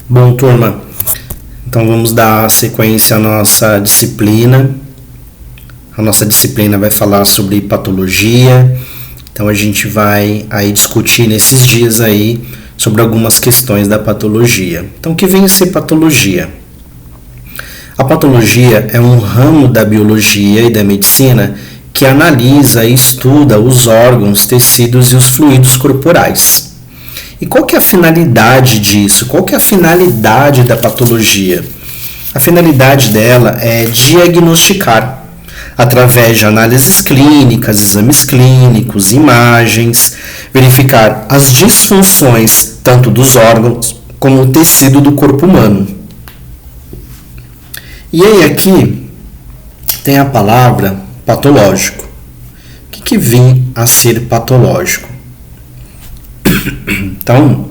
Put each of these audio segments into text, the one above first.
Bom, turma, então vamos dar sequência à nossa disciplina. A nossa disciplina vai falar sobre patologia. Então a gente vai aí discutir nesses dias aí sobre algumas questões da patologia. Então o que vem a ser patologia? A patologia é um ramo da biologia e da medicina que analisa e estuda os órgãos, tecidos e os fluidos corporais. E qual que é a finalidade disso? Qual que é a finalidade da patologia? A finalidade dela é diagnosticar, através de análises clínicas, exames clínicos, imagens, verificar as disfunções tanto dos órgãos como o tecido do corpo humano. E aí aqui tem a palavra patológico. O que vem a ser patológico? Então,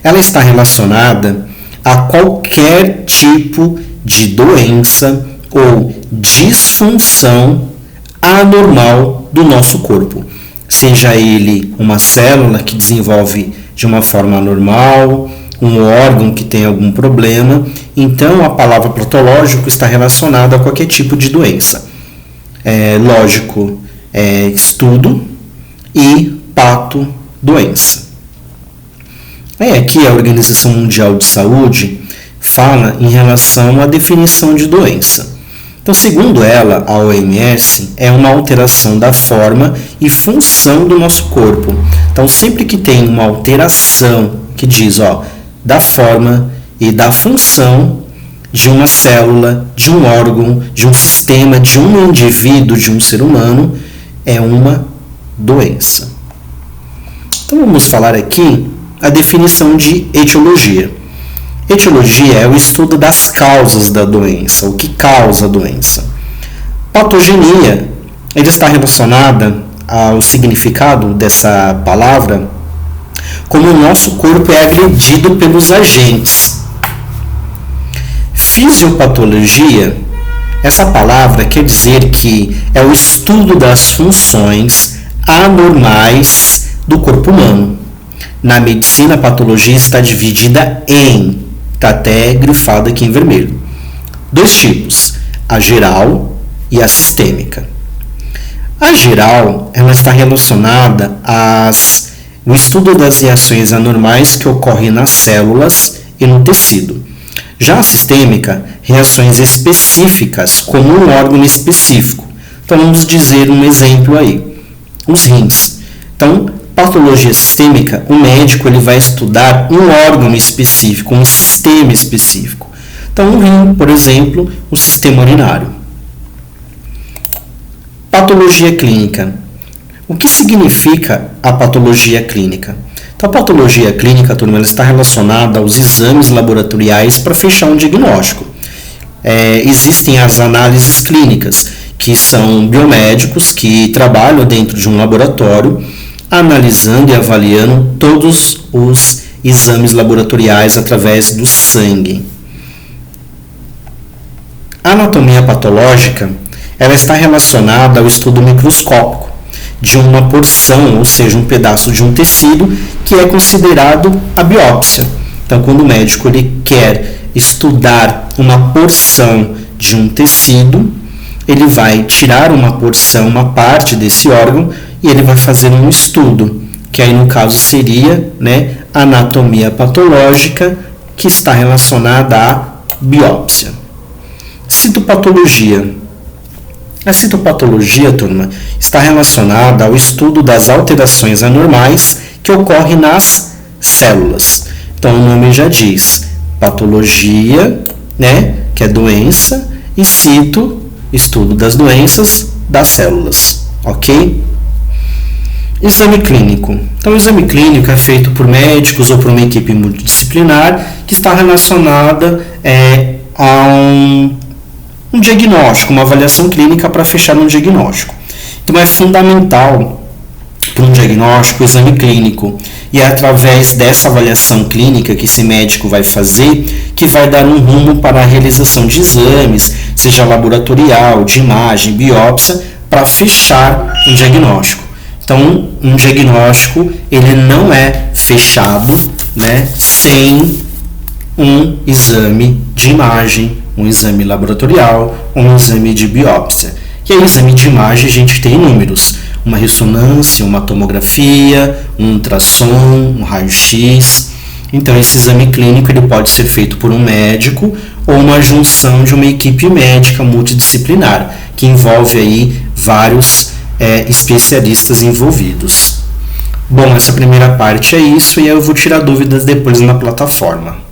ela está relacionada a qualquer tipo de doença ou disfunção anormal do nosso corpo. Seja ele uma célula que desenvolve de uma forma anormal, um órgão que tem algum problema. Então, a palavra patológico está relacionada a qualquer tipo de doença. Lógico, estudo e pato, doença. Aqui a Organização Mundial de Saúde fala em relação à definição de doença. Então, segundo ela, a OMS, é uma alteração da forma e função do nosso corpo. Então, sempre que tem uma alteração que diz, da forma e da função de uma célula, de um órgão, de um sistema, de um indivíduo, de um ser humano, é uma doença. Então vamos falar aqui a definição de etiologia. Etiologia é o estudo das causas da doença, o que causa a doença. Patogenia, ele está relacionada ao significado dessa palavra, como o nosso corpo é agredido pelos agentes. Fisiopatologia, essa palavra quer dizer que é o estudo das funções anormais do corpo humano. Na medicina, a patologia está dividida está até grifado aqui em vermelho, 2 tipos, a geral e a sistêmica. A geral, ela está relacionada ao estudo das reações anormais que ocorrem nas células e no tecido. Já a sistêmica, reações específicas, como um órgão específico. Então, vamos dizer um exemplo aí, os rins. Então, patologia sistêmica, o médico ele vai estudar um órgão específico, um sistema específico. Então, o rim, por exemplo, o sistema urinário. Patologia clínica. O que significa a patologia clínica? Então, a patologia clínica, turma, ela está relacionada aos exames laboratoriais para fechar um diagnóstico. Existem as análises clínicas, que são biomédicos que trabalham dentro de um laboratório, analisando e avaliando todos os exames laboratoriais através do sangue. A anatomia patológica, ela está relacionada ao estudo microscópico de uma porção, ou seja, um pedaço de um tecido, que é considerado a biópsia. Então, quando o médico ele quer estudar uma porção de um tecido, ele vai tirar uma porção, uma parte desse órgão, e ele vai fazer um estudo, que aí no caso seria anatomia patológica, que está relacionada à biópsia. Citopatologia. A citopatologia, turma, está relacionada ao estudo das alterações anormais que ocorrem nas células. Então o nome já diz, patologia, que é doença, e cito, estudo das doenças das células, ok? Exame clínico. Então, o exame clínico é feito por médicos ou por uma equipe multidisciplinar que está relacionada a um diagnóstico, uma avaliação clínica para fechar um diagnóstico. Então, é fundamental para um diagnóstico o exame clínico. E é através dessa avaliação clínica que esse médico vai fazer que vai dar um rumo para a realização de exames, seja laboratorial, de imagem, biópsia, para fechar um diagnóstico. Então, um diagnóstico ele não é fechado sem um exame de imagem, um exame laboratorial, um exame de biópsia. E aí, exame de imagem, a gente tem inúmeros: uma ressonância, uma tomografia, um ultrassom, um raio-x. Então, esse exame clínico ele pode ser feito por um médico ou uma junção de uma equipe médica multidisciplinar, que envolve aí vários especialistas envolvidos. Bom, essa primeira parte é isso, e eu vou tirar dúvidas depois na plataforma.